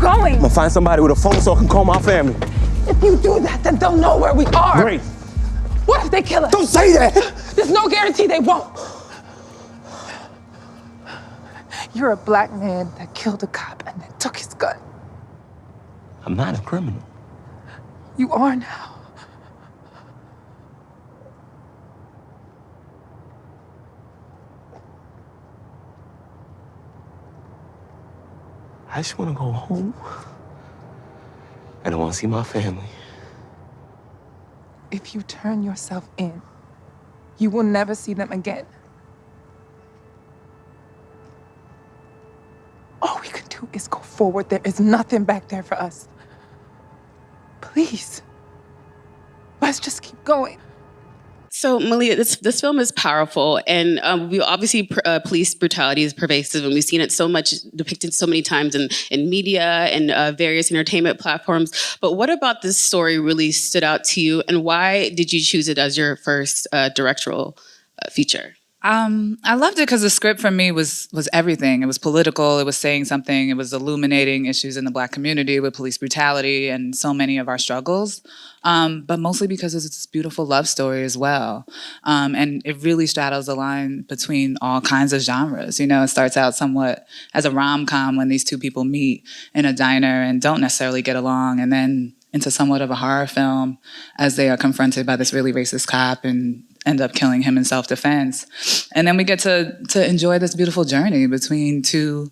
going? I'm gonna find somebody with a phone so I can call my family. If you do that, then they'll know where we are. Great. What if they kill us? Don't say that! There's no guarantee they won't. You're a black man that killed a cop and then took his gun. I'm not a criminal. You are now. I just want to go home. And I want to see my family. If you turn yourself in, you will never see them again. All we can do is go forward. There is nothing back there for us. Please, let's just keep going. So, Malia, this film is powerful, and we obviously police brutality is pervasive, and we've seen it so much depicted so many times in media and various entertainment platforms. But what about this story really stood out to you, and why did you choose it as your first directorial feature? I loved it because the script for me was everything. It was political, it was saying something, it was illuminating issues in the Black community with police brutality and so many of our struggles. But mostly because it's this beautiful love story as well. And it really straddles the line between all kinds of genres. You know, it starts out somewhat as a rom-com when these two people meet in a diner and don't necessarily get along, and then into somewhat of a horror film as they are confronted by this really racist cop and end up killing him in self-defense. And then we get to enjoy this beautiful journey between two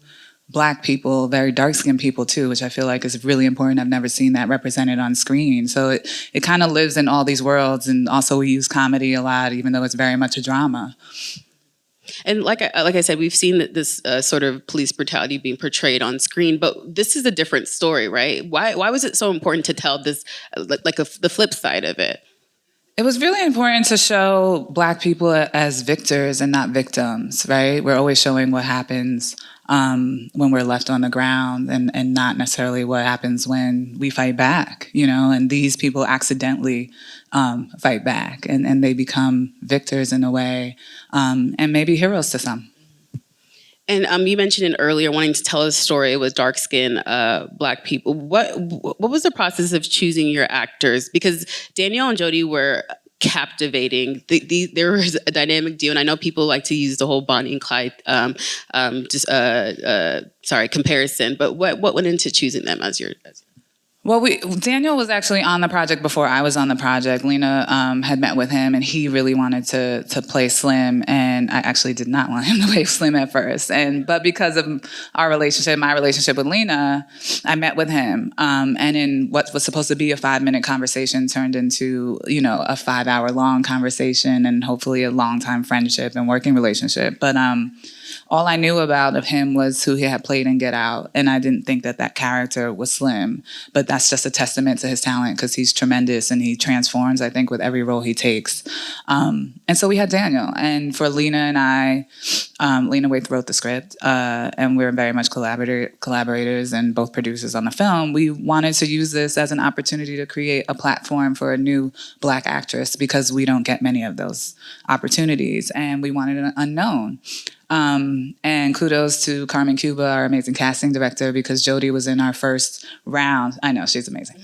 Black people, very dark-skinned people too, which I feel like is really important. I've never seen that represented on screen. So it kind of lives in all these worlds, and also we use comedy a lot, even though it's very much a drama. And like I said, we've seen this sort of police brutality being portrayed on screen, but this is a different story, right? Why was it so important to tell this, the flip side of it? It was really important to show Black people as victors and not victims, right? We're always showing what happens when we're left on the ground and not necessarily what happens when we fight back, you know? And these people accidentally fight back and they become victors in a way, and maybe heroes to some. And you mentioned it earlier, wanting to tell a story with dark-skinned Black people. What was the process of choosing your actors? Because Danielle and Jodie were captivating. There was a dynamic duo, and I know people like to use the whole Bonnie and Clyde comparison. But what went into choosing them as your? Well, Daniel was actually on the project before I was on the project. Lena had met with him, and he really wanted to play Slim, and I actually did not want him to play Slim at first. But because of our relationship, my relationship with Lena, I met with him, and in what was supposed to be a 5-minute conversation turned into, you know, a 5-hour-long conversation, and hopefully a long-time friendship and working relationship. But all I knew of him was who he had played in Get Out, and I didn't think that character was Slim. But that's just a testament to his talent because he's tremendous and he transforms, I think, with every role he takes. And so we had Daniel. And for Lena and I, Lena Waithe wrote the script, and we're very much collaborators and both producers on the film. We wanted to use this as an opportunity to create a platform for a new Black actress because we don't get many of those opportunities, and we wanted an unknown. And kudos to Carmen Cuba, our amazing casting director, because Jodie was in our first round. I know, she's amazing.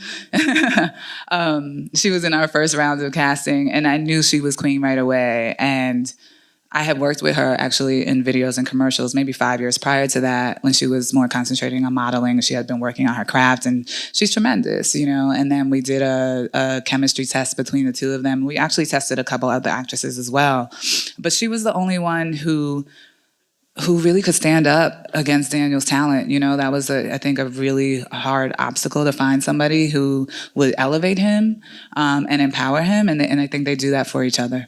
She was in our first round of casting, and I knew she was queen right away. And I had worked with her actually in videos and commercials maybe 5 years prior to that when she was more concentrating on modeling. She had been working on her craft, and she's tremendous, you know. And then we did a chemistry test between the two of them. We actually tested a couple other actresses as well. But she was the only one who really could stand up against Daniel's talent. You know, that was, I think, a really hard obstacle to find somebody who would elevate him and empower him, and I think they do that for each other.